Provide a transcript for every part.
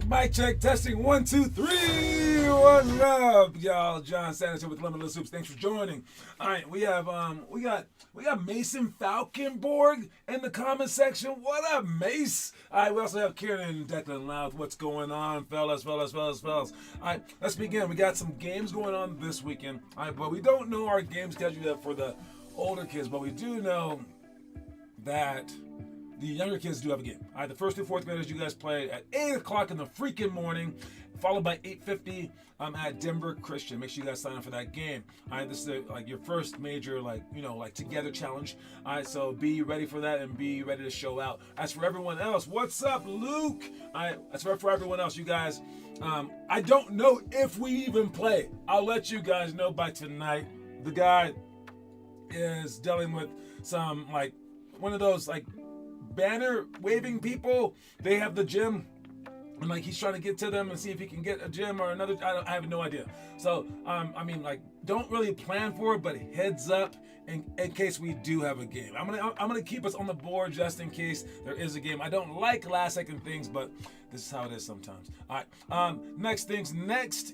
Mic check, testing 1, 2, 3. What's up, y'all? John Sanders here with Limitless Soups. Thanks for joining. All right, we got Mason Falkenborg in the comment section. What up, Mace? All right, we also have Kieran and Declan Louth. What's going on, fellas? All right, let's begin. We got some games going on this weekend. All right, but we don't know our game schedule yet for the older kids, but we do know that the younger kids do have a game. All right, the first through fourth graders, you guys play at 8 o'clock in the freaking morning, followed by 8:50 at Denver Christian. Make sure you guys sign up for that game. All right, this is like your first major, together challenge. All right, so be ready for that and be ready to show out. As for everyone else, what's up, Luke? All right, as for everyone else, you guys, I don't know if we even play. I'll let you guys know by tonight. The guy is dealing with some, one of those, banner waving people. They have the gym, and he's trying to get to them and see if he can get a gym or another. I have no idea. So don't really plan for it, but heads up in case we do have a game. I'm gonna keep us on the board just in case there is a game. I don't like last second things, but this is how it is sometimes. All right. Next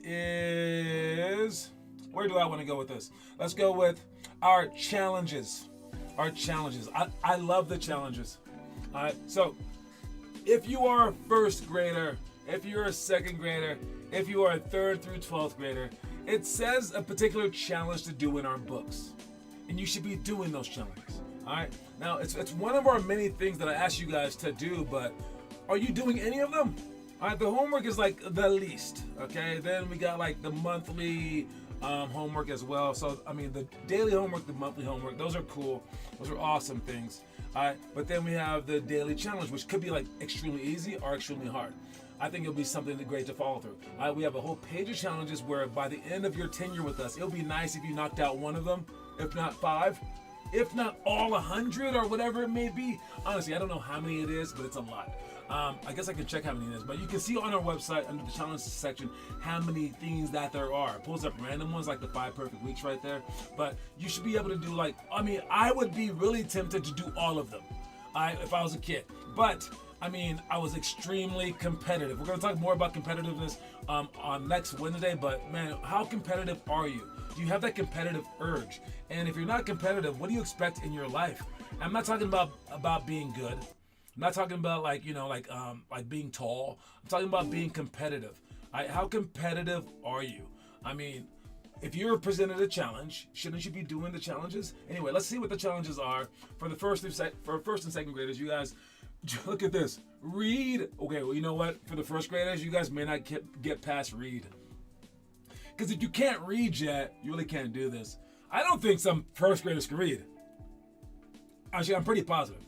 is, where do I want to go with this? Let's go with our challenges. I love the challenges. All right, so if you are a first grader, if you're a second grader, if you are a third through 12th grader, it says a particular challenge to do in our books, and you should be doing those challenges. All right, now it's one of our many things that I ask you guys to do, but are you doing any of them? All right, the homework is the least. Okay, then we got the monthly homework as well. So the daily homework, the monthly homework, those are cool. Those are awesome things. All right, but then we have the daily challenge, which could be extremely easy or extremely hard. I think it'll be something great to follow through. All right, we have a whole page of challenges where by the end of your tenure with us, it'll be nice if you knocked out one of them, if not 5, if not all 100 or whatever it may be. Honestly, I don't know how many it is, but it's a lot. I guess I can check how many it is, but you can see on our website under the challenges section how many things that there are. It pulls up random ones like the 5 perfect weeks right there, but you should be able to do I would be really tempted to do all of them if I was a kid, but I was extremely competitive. We're going to talk more about competitiveness on next Wednesday, but man, how competitive are you? Do you have that competitive urge? And if you're not competitive, what do you expect in your life? I'm not talking about being good. I'm not talking about being tall. I'm talking about being competitive. How competitive are you? If you're presented a challenge, shouldn't you be doing the challenges? Anyway, let's see what the challenges are for the first and second graders. You guys, look at this. Read. Okay, well, you know what? For the first graders, you guys may not get past read. Because if you can't read yet, you really can't do this. I don't think some first graders can read. Actually, I'm pretty positive.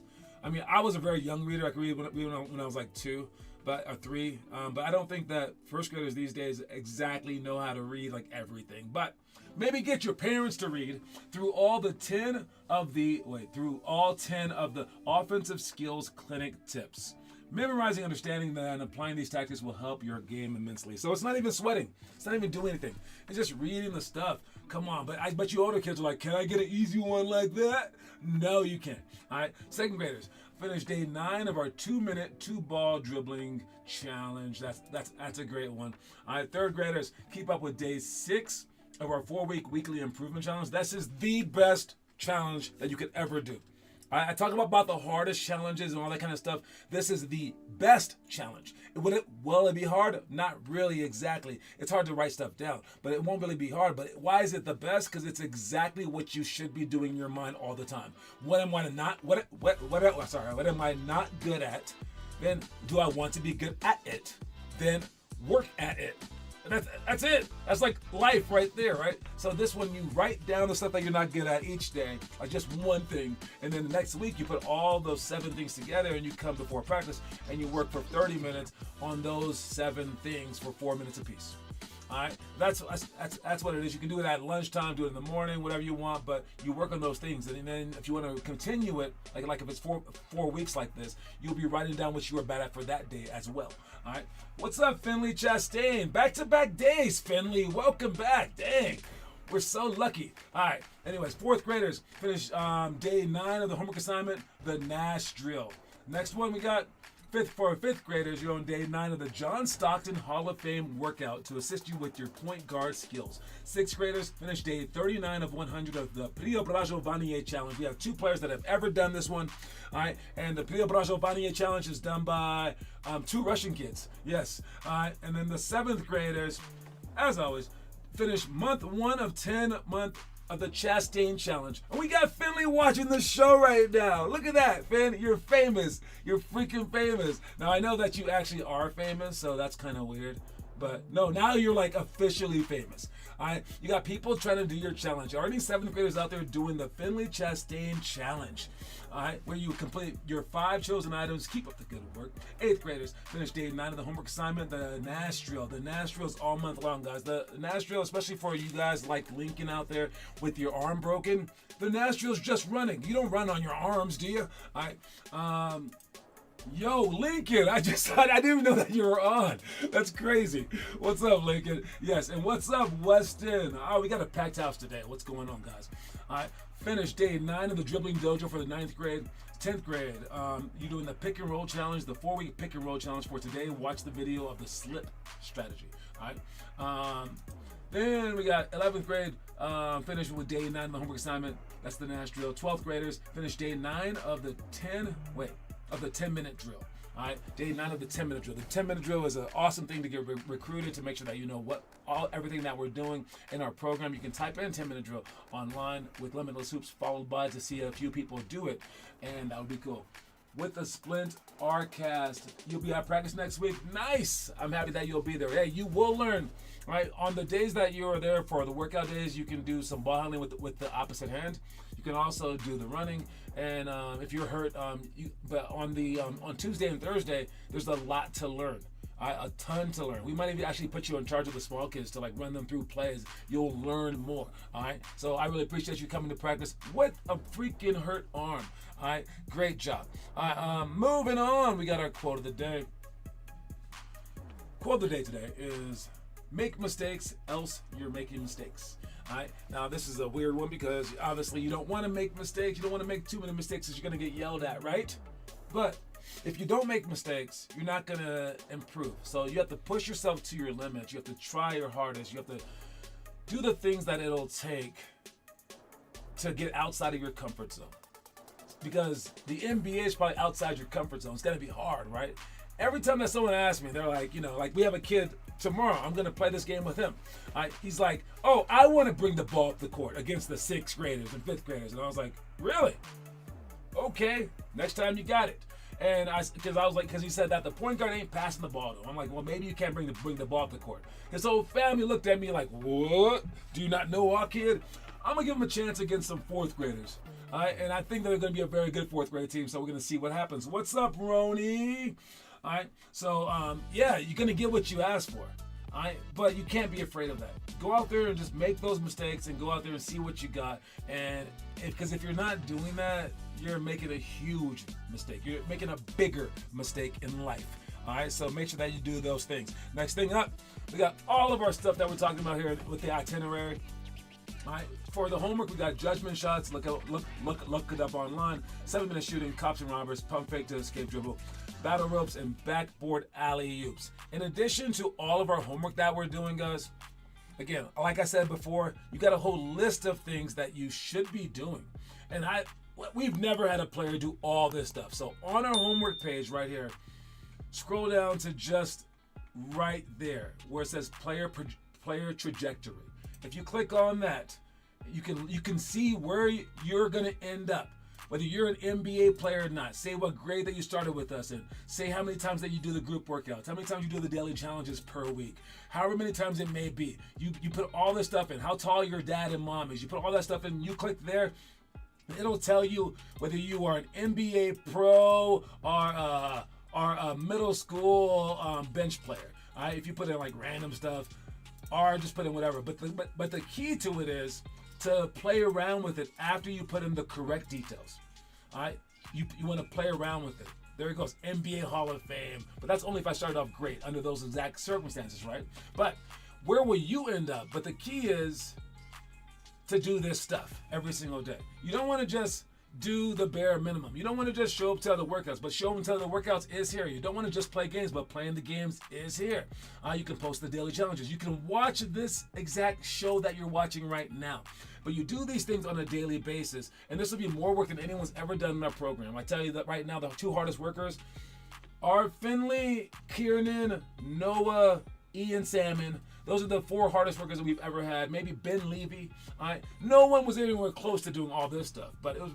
I was a very young reader. I could read when I was 2, or 3. But I don't think that first graders these days exactly know how to read everything. But maybe get your parents to read through all 10 of the offensive skills clinic tips. Memorizing, understanding that, and applying these tactics will help your game immensely. So it's not even sweating. It's not even doing anything. It's just reading the stuff. Come on. But I bet you older kids are can I get an easy one like that? No, you can't. All right. Second graders, finish day 9 of our 2-minute 2-ball dribbling challenge. That's a great one. All right. Third graders, keep up with day 6 of our 4-week weekly improvement challenge. This is the best challenge that you could ever do. I talk about the hardest challenges and all that kind of stuff. This is the best challenge. Will it be hard? Not really exactly. It's hard to write stuff down, but it won't really be hard. But why is it the best? Because it's exactly what you should be doing in your mind all the time. What am I not good at? Then do I want to be good at it? Then work at it. That's it. That's life right there, right? So this one, you write down the stuff that you're not good at each day, just one thing, and then the next week you put all those 7 things together and you come before practice and you work for 30 minutes on those 7 things for 4 minutes apiece. All right, that's what it is. You can do it at lunchtime, do it in the morning, whatever you want, but you work on those things, and then if you want to continue it, like if it's four weeks like this, you'll be writing down what you were bad at for that day as well. All right, what's up, Finley Chastain? Back-to-back days, Finley. Welcome back. Dang. We're so lucky. All right. Anyways, fourth graders finish day 9 of the homework assignment, the Nash drill. Next one we got fifth graders. You're on day 9 of the John Stockton Hall of Fame workout to assist you with your point guard skills. Sixth graders finish day 39 of 100 of the Priobrajo Vanier Challenge. We have 2 players that have ever done this one. All right. And the Priobrajo Vanier Challenge is done by 2 Russian kids. Yes. All right. And then the 7th graders, as always, finish month 1 of 10 month of the Chastain Challenge. And we got Finley watching the show right now. Look at that, Finn. You're famous. You're freaking famous. Now, I know that you actually are famous, so that's kind of weird. But no, now you're like officially famous. All right, you got people trying to do your challenge. Already 7th graders out there doing the Finley Chastain Challenge. All right, where you complete your 5 chosen items. Keep up the good work. 8th graders finish day 9 of the homework assignment, the Nash drill. The Nash drill is all month long, guys. The Nash drill, especially for you guys like Lincoln out there with your arm broken, the Nash drill is just running. You don't run on your arms, do you? All right. Yo, Lincoln, I didn't even know that you were on. That's crazy. What's up, Lincoln? Yes, and what's up, Weston? Oh, we got a packed house today. What's going on, guys? All right, finish day 9 of the dribbling dojo for the 9th grade. 10th grade, you're doing the pick and roll challenge, the 4-week pick and roll challenge for today. Watch the video of the slip strategy. All right. Then we got 11th grade, finish with day 9 of the homework assignment. That's the Nash drill. 12th graders finish day 9 of the 10-minute drill. All right, day 9 of the 10-minute drill. The 10-minute drill is an awesome thing to get recruited to make sure that you know everything that we're doing in our program. You can type in 10-minute drill online with Limitless Hoops followed by to see a few people do it, and that would be cool. With the Splint Rcast, you'll be at practice next week. Nice. I'm happy that you'll be there. Hey, you will learn. Right, on the days that you are there for the workout days, you can do some ball handling with the opposite hand. You can also do the running, and if you're hurt, but on Tuesday and Thursday, there's a lot to learn. A ton to learn. We might even actually put you in charge of the small kids to like run them through plays. You'll learn more. All right. So I really appreciate you coming to practice with a freaking hurt arm. All right. Great job. All right. Moving on. We got our quote of the day. Quote of the day today is, make mistakes, else you're making mistakes. All right. Now, this is a weird one because obviously you don't want to make mistakes. You don't want to make too many mistakes because you're going to get yelled at, right? But if you don't make mistakes, you're not going to improve. So you have to push yourself to your limits. You have to try your hardest. You have to do the things that it'll take to get outside of your comfort zone. Because the NBA is probably outside your comfort zone. It's going to be hard, right? Every time that someone asks me, they're like, like we have a kid tomorrow, I'm going to play this game with him. He's like, oh, I want to bring the ball up the court against the 6th graders and 5th graders. And I was like, really? Okay, next time you got it. And because he said that the point guard ain't passing the ball to him. I'm like, well, maybe you can't bring the ball up the court. His whole family looked at me like, what? Do you not know our kid? I'm going to give him a chance against some 4th graders. All right, and I think they're going to be a very good 4th grade team, so we're going to see what happens. What's up, Roni? All right, so yeah, you're going to get what you ask for. All right, but you can't be afraid of that. Go out there and just make those mistakes and go out there and see what you got. And because if you're not doing that, you're making a huge mistake. You're making a bigger mistake in life. All right, so make sure that you do those things. Next thing up, we got all of our stuff that we're talking about here with the itinerary. All right, for the homework, we got judgment shots. Look it up online. 7-minute shooting, cops and robbers, pump fake to escape dribble, battle ropes, and backboard alley-oops. In addition to all of our homework that we're doing, guys, again, like I said before, you got a whole list of things that you should be doing. And we've never had a player do all this stuff. So on our homework page right here, scroll down to just right there where it says player trajectory. If you click on that, you can see where you're going to end up. Whether you're an NBA player or not, say what grade that you started with us in, say how many times that you do the group workouts, how many times you do the daily challenges per week, however many times it may be. You put all this stuff in, how tall your dad and mom is. You put all that stuff in, you click there, it'll tell you whether you are an NBA pro or a middle school bench player. All right, if you put in like random stuff, or just put in whatever. But the key to it is to play around with it after you put in the correct details. All right, you want to play around with it. There it goes, NBA Hall of Fame. But that's only if I started off great under those exact circumstances, right? But where will you end up? But the key is to do this stuff every single day. You don't want to just do the bare minimum. You don't want to just show up to the workouts, but show them to the workouts is here. You don't want to just play games, but playing the games is here. You can post the daily challenges. You can watch this exact show that you're watching right now. But you do these things on a daily basis, and this will be more work than anyone's ever done in our program. I tell you that right now, the 2 hardest workers are Finley, Kiernan, Noah, Ian Salmon. Those are the 4 hardest workers that we've ever had. Maybe Ben Levy. All right. No one was anywhere close to doing all this stuff, but it was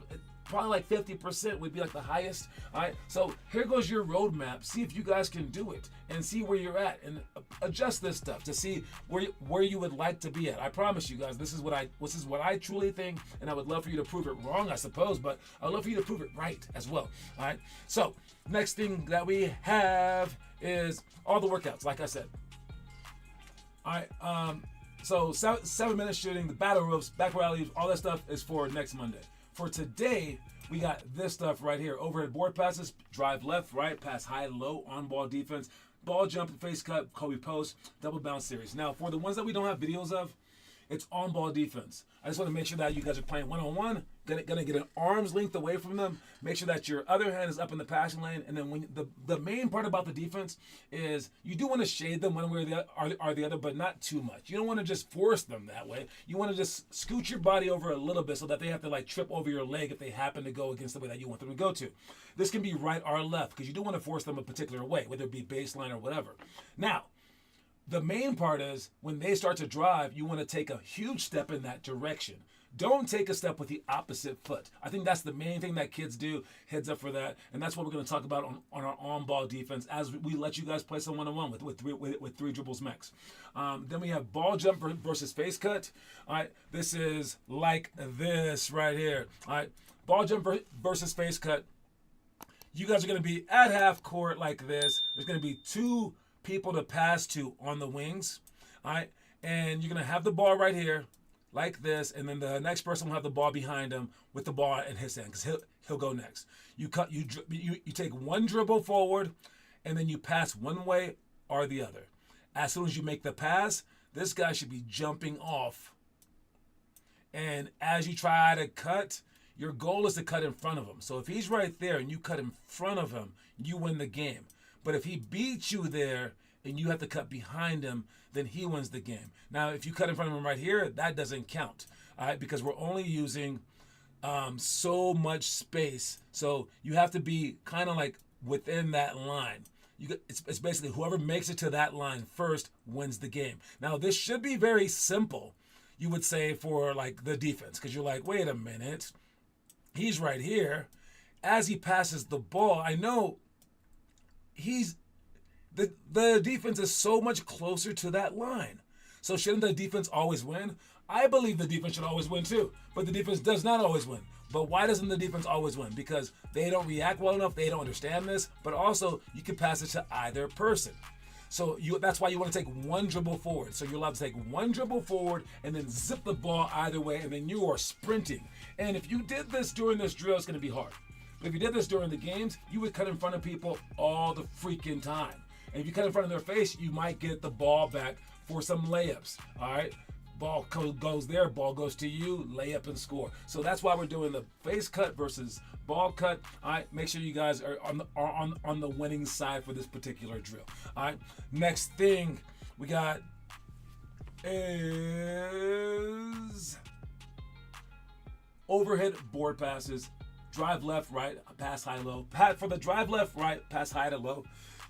probably like 50% would be like the highest. All right. So here goes your roadmap. See if you guys can do it and see where you're at and adjust this stuff to see where you would like to be at. I promise you guys, this is what I truly think, and I would love for you to prove it wrong, I suppose, but I'd love for you to prove it right as well. All right. So next thing that we have is all the workouts, like I said. All right, so 7 minute shooting, the battle ropes, back rallies, all that stuff is for next Monday. For today, we got this stuff right here. Overhead board passes, drive left, right, pass high, low, on ball defense, ball jump, face cut, Kobe post, double bounce series. Now, for the ones that we don't have videos of, it's on ball defense. I just want to make sure that you guys are playing one-on-one, gonna get an arm's length away from them. Make sure that your other hand is up in the passing lane. And then when the main part about the defense is you do want to shade them one way or the other, but not too much. You don't want to just force them that way. You want to just scoot your body over a little bit so that they have to like trip over your leg if they happen to go against the way that you want them to go to. This can be right or left because you do want to force them a particular way, whether it be baseline or whatever. Now, the main part is when they start to drive, you want to take a huge step in that direction. Don't take a step with the opposite foot. I think that's the main thing that kids do. Heads up for that. And that's what we're going to talk about on our on-ball defense as we let you guys play some one-on-one with 3 dribbles max. Then we have ball jump versus face cut. All right, this is like this right here. All right, ball jump versus face cut. You guys are going to be at half court like this. There's going to be 2 people to pass to on the wings. All right, and you're going to have the ball right here like this, and then the next person will have the ball behind him with the ball in his hand because he'll go next. You take 1 dribble forward, and then you pass one way or the other. As soon as you make the pass, this guy should be jumping off. And as you try to cut, your goal is to cut in front of him. So if he's right there and you cut in front of him, you win the game. But if he beats you there and you have to cut behind him, then he wins the game. Now, if you cut in front of him right here, that doesn't count, all right, because we're only using so much space. So you have to be kind of like within that line. It's basically whoever makes it to that line first wins the game. Now, this should be very simple, you would say, for like the defense, because you're like, wait a minute, he's right here. As he passes the ball, I know the defense is so much closer to that line. So shouldn't the defense always win? I believe the defense should always win too, but the defense does not always win. But why doesn't the defense always win? Because they don't react well enough, they don't understand this, but also you can pass it to either person. So that's why you want to take 1 dribble forward. So you're allowed to take 1 dribble forward and then zip the ball either way, and then you are sprinting. And if you did this during this drill, it's going to be hard. But if you did this during the games, you would cut in front of people all the freaking time. And if you cut in front of their face, you might get the ball back for some layups. All right, ball goes there, ball goes to you, layup and score. So that's why we're doing the face cut versus ball cut. All right, make sure you guys are on the winning side for this particular drill. All right, next thing we got is overhead board passes. Drive left, right, pass high, low. For the drive left, right, pass high to low.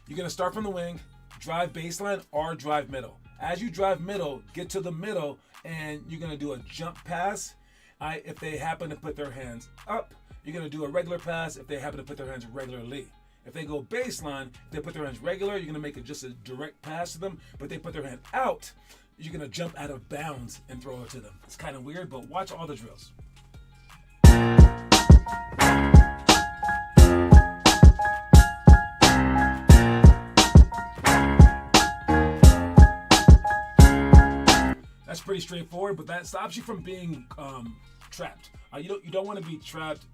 You're going to start from the wing, drive baseline, or drive middle. As you drive middle, get to the middle, and you're going to do a jump pass. If they happen to put their hands up, you're going to do a regular pass if they happen to put their hands regularly. If they go baseline, they put their hands regular, you're going to make it just a direct pass to them. But if they put their hand out, you're going to jump out of bounds and throw it to them. It's kind of weird, but watch all the drills. straightforward, but that stops you from being trapped. You don't want to be trapped,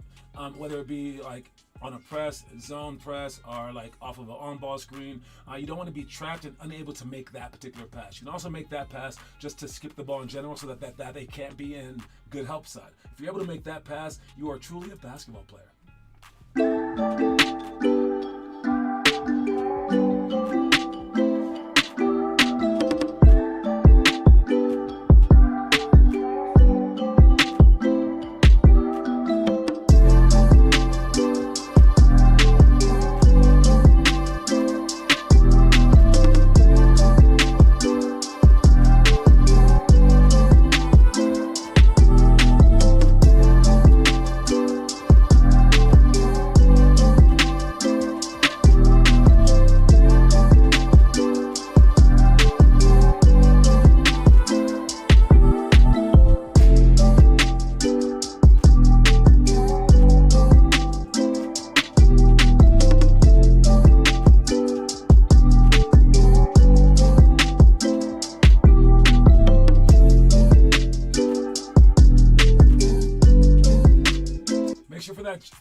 whether it be like on a press, zone press, or like off of an on-ball screen. You don't want to be trapped and unable to make that particular pass. You can also make that pass just to skip the ball in general so that they can't be in good help side. If you're able to make that pass, you are truly a basketball player.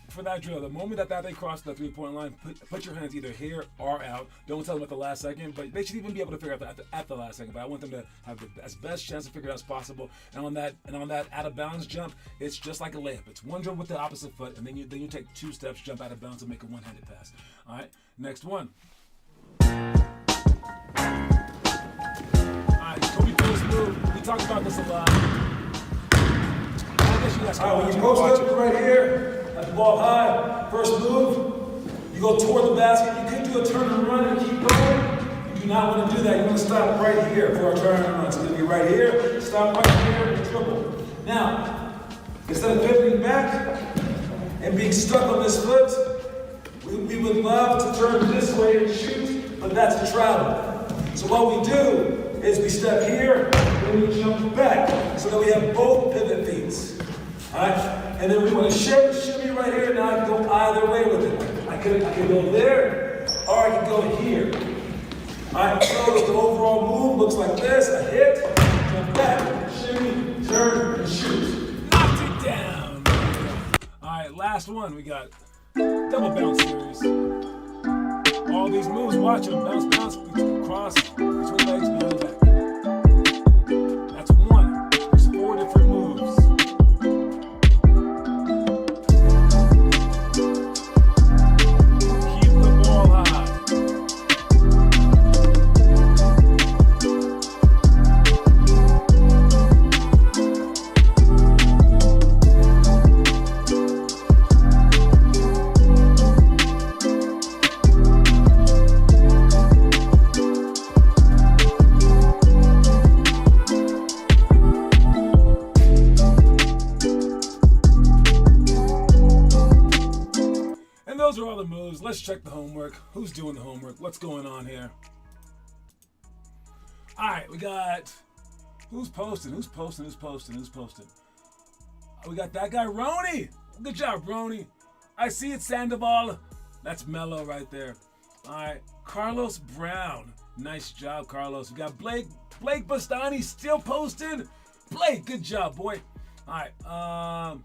For that drill, the moment that they cross the three-point line, put your hands either here or out. Don't tell them at the last second, but they should even be able to figure out at the last second. But I want them to have the best chance to figure it out as possible. And on that out of bounds jump, it's just like a layup. It's one dribble with the opposite foot, and then you take 2 steps, jump out of bounds, and make a one-handed pass. All right, next one. All right, Kobe Post move. We talked about this a lot. When you post up right here, at the ball high, first move, you go toward the basket. You could do a turn and run and keep going. You do not want to do that. You want to stop right here for a turn and run. So you're going to be right here, stop right here, and dribble. Now, instead of pivoting back and being stuck on this foot, we would love to turn this way and shoot, but that's a travel. So what we do is we step here, and we jump back, so that we have both pivot feet. All right, and then we want to shimmy right here. Now I can go either way with it. I can go there, or I can go here. All right, so the overall move looks like this: a hit, jump back, shimmy, turn, and shoot. Knocked it down. All right, last one. We got double bounce series. All these moves, watch them: bounce, cross, between legs, behind the back. That's one. There's 4 different moves. Those are all the moves. Let's check the homework. Who's doing the homework? What's going on here? All right, we got who's posting? We got that guy, Roni. Good job, Roni. I see it, Sandoval. That's Mello right there. All right, Carlos Brown. Nice job, Carlos. We got Blake Bastani still posting. Blake, good job, boy. All right,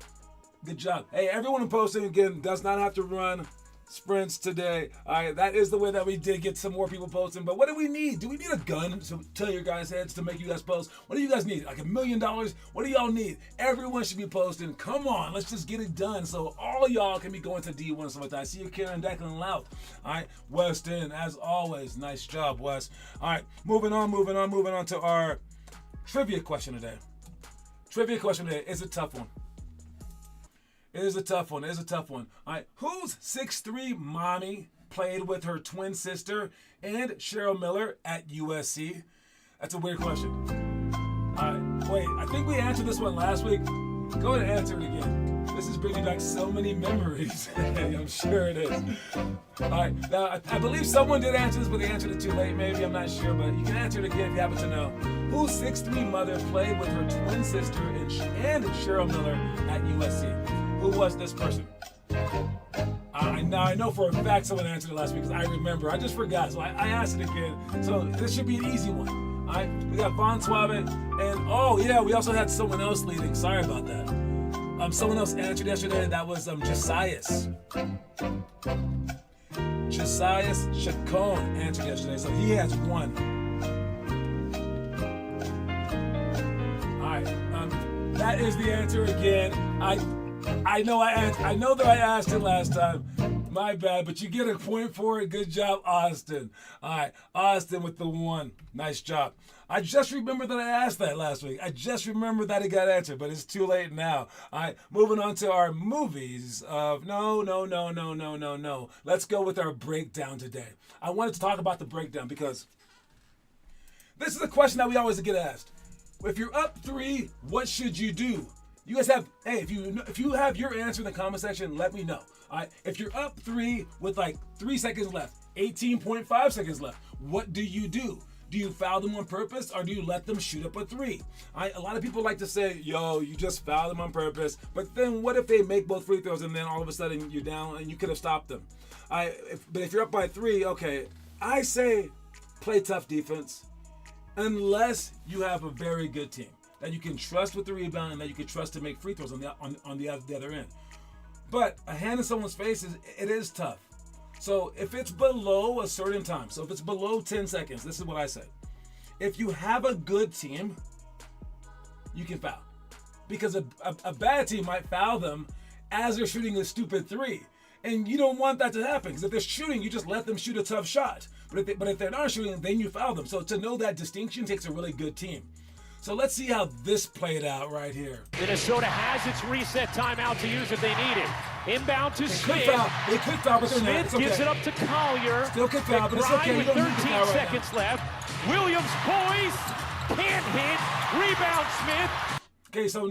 good job. Hey, everyone posting again does not have to run sprints today. All right, that is the way that we did get some more people posting. But what do we need? Do we need a gun to tell your guys' heads to make you guys post? What do you guys need? Like $1 million? What do y'all need? Everyone should be posting. Come on, let's just get it done so all of y'all can be going to D1 and stuff like that. I see you, Karen, Declan, Louth. All right, Weston, as always, nice job, Wes. All right, moving on to our trivia question today. Trivia question today is a tough one. It is a tough one. All right, whose 6'3" mommy played with her twin sister and Cheryl Miller at USC? That's a weird question. All right, wait, I think we answered this one last week. Go ahead and answer it again. This is bringing back so many memories. I'm sure it is. All right, now I believe someone did answer this, but they answered it too late. Maybe, I'm not sure, but you can answer it again if you happen to know. Whose 6'3" mother played with her twin sister and Cheryl Miller at USC? Who was this person? Now I know for a fact someone answered it last week because I remember. I just forgot, so I asked it again. So this should be an easy one. All right, we got Von Suave, and oh yeah, we also had someone else leading. Sorry about that. Someone else answered yesterday, and that was Josias. Josias Chacon answered yesterday, so he has 1. All right, that is the answer again. I know that I asked it last time. My bad, but you get a point for it. Good job, Austin. All right, Austin with the 1. Nice job. I just remembered that I asked that last week. I just remembered that it got answered, but it's too late now. All right, moving on to our movies of no. Let's go with our breakdown today. I wanted to talk about the breakdown because this is a question that we always get asked. If you're up 3, what should you do? You guys have, hey, if you have your answer in the comment section, let me know. All right, if you're up 3 with like 3 seconds left, 18.5 seconds left, what do you do? Do you foul them on purpose or do you let them shoot up a 3? A lot of people like to say, yo, you just foul them on purpose. But then what if they make both free throws and then all of a sudden you're down and you could have stopped them? But if you're up by 3, okay, I say play tough defense unless you have a very good team that you can trust with the rebound and that you can trust to make free throws on the other end. But a hand in someone's face, it is tough. So if it's below a certain time, so if it's below 10 seconds, this is what I say. If you have a good team, you can foul. Because a bad team might foul them as they're shooting a stupid 3. And you don't want that to happen, because if they're shooting, you just let them shoot a tough shot. But if they're not shooting, then you foul them. So to know that distinction takes a really good team. So let's see how this played out right here. Minnesota has its reset timeout to use if they need it. Inbound to Smith. They could foul, but Smith gives it up to Collier. Still could foul, but it's okay. With 13 seconds left. Williams poised. Can't hit. Rebound Smith. Okay, so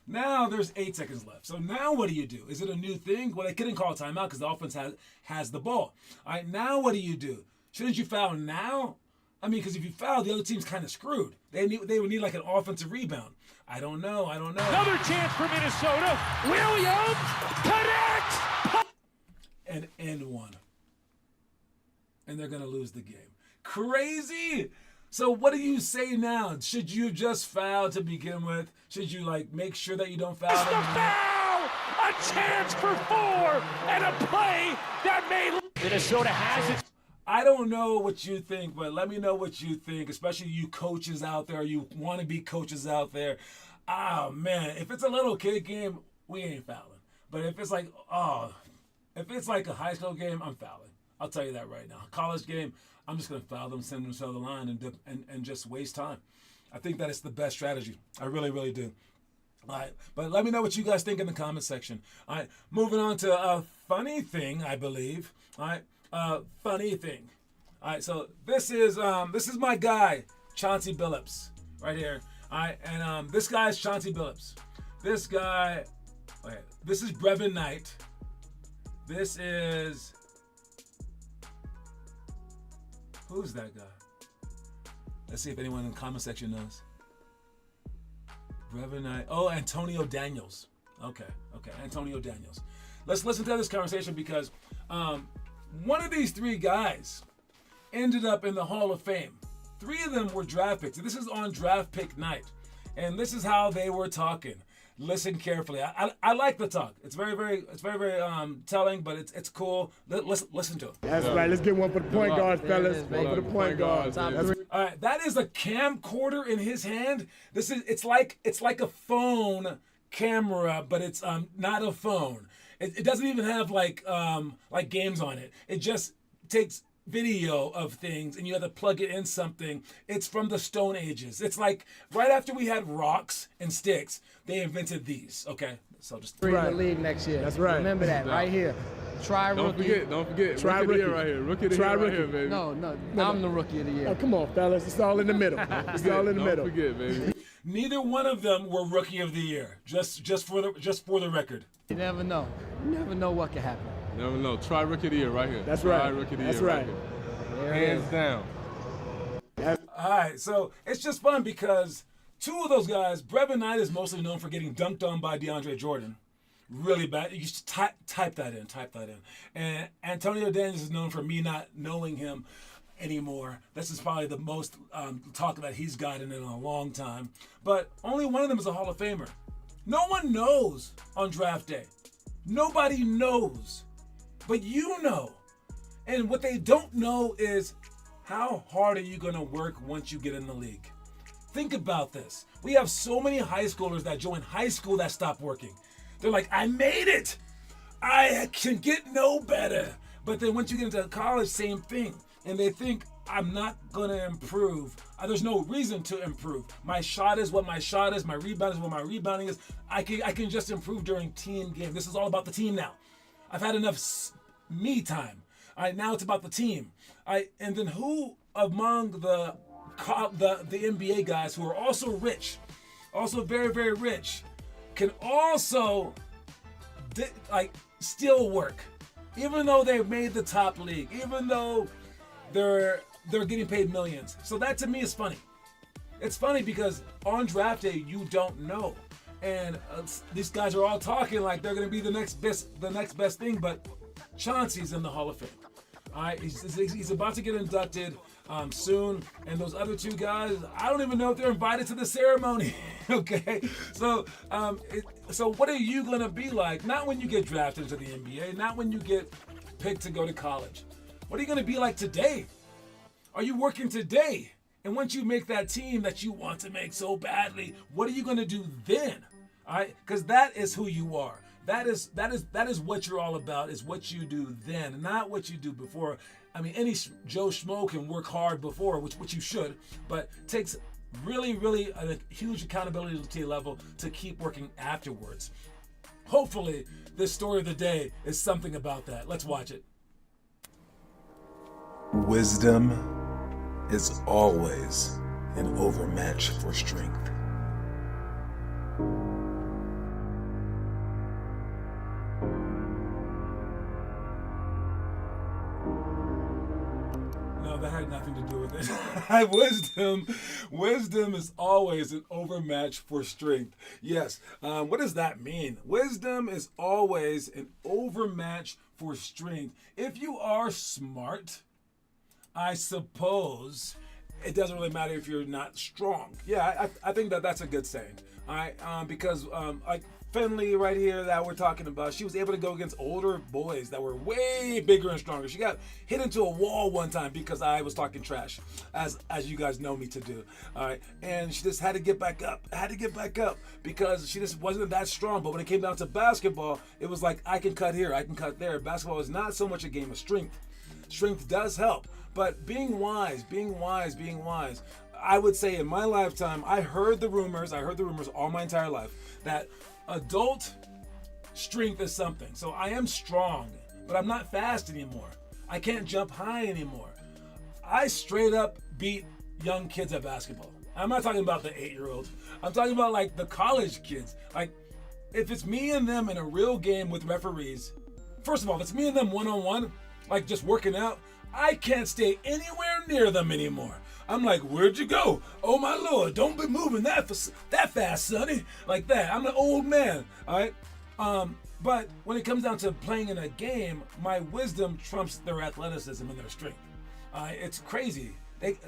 now there's 8 seconds left. So now what do you do? Is it a new thing? Well, they couldn't call a timeout because the offense has the ball. All right, now what do you do? Shouldn't you foul now? I mean, because if you foul, the other team's kind of screwed. They would need like an offensive rebound. I don't know. Another chance for Minnesota. Williams connects. And 1. And they're going to lose the game. Crazy. So what do you say now? Should you just foul to begin with? Should you like make sure that you don't foul? It's the foul. A chance for 4 and a play that may. Minnesota has it. I don't know what you think, but let me know what you think, especially you coaches out there, you want to be coaches out there. Oh, man, if it's a little kid game, we ain't fouling. But if it's like, if it's like a high school game, I'm fouling. I'll tell you that right now. College game, I'm just going to foul them, send them to the line, and just waste time. I think that it's the best strategy. I really, really do. All right, but let me know what you guys think in the comment section. All right, moving on to a funny thing, I believe. All right. Funny thing. All right, so this is my guy Chauncey Billups right here. All right, and this guy is Chauncey Billups. This guy, okay, this is Brevin Knight. This is who's that guy? Let's see if anyone in the comment section knows. Brevin Knight. Oh, Antonio Daniels. Okay, Antonio Daniels. Let's listen to this conversation because. One of these 3 guys ended up in the Hall of Fame. 3 of them were draft picks. This is on draft pick night. And this is how they were talking. Listen carefully. I like the talk. It's very telling, but it's cool. Listen to it. That's right. Let's get one for the point guard, fellas. One for the point guard. All right, that is a camcorder in his hand. It's like a phone camera, but it's not a phone. It doesn't even have like games on it. It just takes video of things and you have to plug it in something. It's from the Stone Ages. It's like right after we had rocks and sticks, they invented these. Okay, so just in the league next year. That's right. Remember that right here. Try rookie. Don't forget. Try rookie of the year right here. Rookie of the year right here, baby. No, I'm the rookie of the year. Oh, come on, fellas. It's all in the middle. It's all in the middle. Don't forget, baby. Neither one of them were rookie of the year. Just for the record. You never know. You never know what can happen. Never know. Try rookie of the year right here. That's Try right. Rookie of the That's year right. here. Hands down. All right, so it's just fun because 2 of those guys, Brevin Knight is mostly known for getting dunked on by DeAndre Jordan. Really bad. You should type that in. And Antonio Daniels is known for me not knowing him. anymore. This is probably the most talk that he's gotten in a long time. But only one of them is a Hall of Famer. No one knows on draft day. Nobody knows. But you know. And what they don't know is how hard are you going to work once you get in the league? Think about this. We have so many high schoolers that join high school that stop working. They're like, I made it. I can get no better. But then once you get into college, same thing. And they think, I'm not going to improve. There's no reason to improve. My shot is what my shot is. My rebound is what my rebounding is. I can just improve during team game. This is all about the team now. I've had enough me time. All right, now it's about the team. And then who among the NBA guys who are also rich, also very, very rich, can also still work, even though they've made the top league, even though they're getting paid millions. So that to me is funny. It's funny because on draft day you don't know, and these guys are all talking like they're going to be the next best thing. But Chauncey's in the Hall of Fame. All right, he's about to get inducted soon, and those other two guys, I don't even know if they're invited to the ceremony. Okay, so what are you gonna be like? Not when you get drafted into the NBA, not when you get picked to go to college. What are you gonna be like today? Are you working today? And once you make that team that you want to make so badly, what are you gonna do then? All right, because that is who you are. That is what you're all about, is what you do then, not what you do before. I mean, any Joe Schmo can work hard before, which you should, but takes really, really a huge accountability level to keep working afterwards. Hopefully, this story of the day is something about that. Let's watch it. Wisdom is always an overmatch for strength. That had nothing to do with it. Wisdom is always an overmatch for strength. Yes. What does that mean? Wisdom is always an overmatch for strength. If you are smart, I suppose it doesn't really matter if you're not strong. Yeah, I think that's a good saying. All right, because like Finley right here that we're talking about, she was able to go against older boys that were way bigger and stronger. She got hit into a wall one time because I was talking trash, as you guys know me to do. All right, and she just had to get back up. Because she just wasn't that strong. But when it came down to basketball, it was like, I can cut here, I can cut there. Basketball is not so much a game of strength. Strength does help, but being wise. I would say in my lifetime, I heard the rumors all my entire life that adult strength is something. So I am strong, but I'm not fast anymore. I can't jump high anymore. I straight up beat young kids at basketball. I'm not talking about the 8-year-olds. I'm talking about like the college kids. Like, if it's me and them in a real game with referees, first of all, if it's me and them one-on-one, like just working out, I can't stay anywhere near them anymore. I'm like, where'd you go? Oh my Lord, don't be moving that fast, sonny. Like that. I'm an old man, all right? But when it comes down to playing in a game, my wisdom trumps their athleticism and their strength. It's crazy.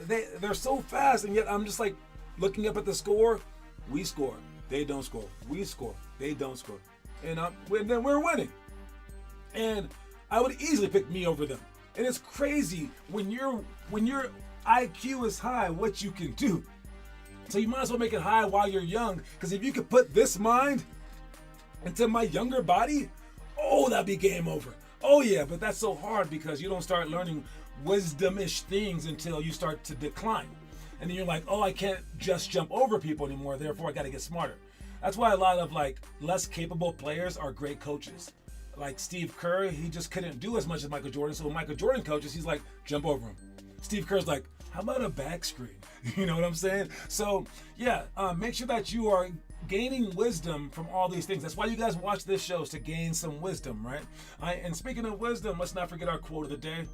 They're so fast, and yet I'm just like looking up at the score. We score. They don't score. We score. They don't score. And then we're winning. And I would easily pick me over them. And it's crazy when your IQ is high, what you can do. So you might as well make it high while you're young, because if you could put this mind into my younger body, oh, that'd be game over. Oh yeah, but that's so hard because you don't start learning wisdom-ish things until you start to decline. And then you're like, oh, I can't just jump over people anymore, therefore I gotta get smarter. That's why a lot of like less capable players are great coaches. Like Steve Kerr, he just couldn't do as much as Michael Jordan. So when Michael Jordan coaches, he's like, jump over him. Steve Kerr's like, how about a back screen? You know what I'm saying? So yeah, make sure that you are gaining wisdom from all these things. That's why you guys watch this show, is to gain some wisdom, right? And speaking of wisdom, let's not forget our quote of the day.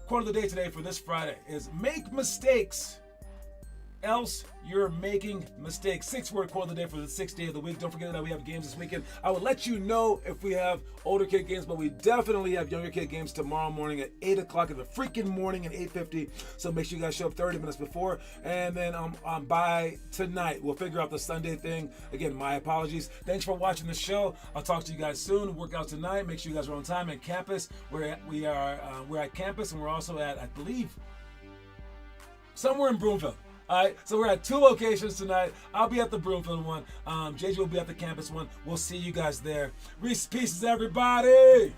Quote of the day today for this Friday is, make mistakes else you're making mistakes. 6-word quote of the day for the 6th day of the week. Don't forget that we have games this weekend. I will let you know if we have older kid games, but we definitely have younger kid games tomorrow morning at 8 o'clock in the freaking morning at 8:50. So make sure you guys show up 30 minutes before. And then by tonight, we'll figure out the Sunday thing. Again, my apologies. Thanks for watching the show. I'll talk to you guys soon. Work out tonight. Make sure you guys are on time at campus. We're at campus, and we're also at, I believe, somewhere in Broomfield. All right, so we're at 2 locations tonight. I'll be at the Broomfield one. JJ will be at the campus one. We'll see you guys there. Reese's Pieces, everybody.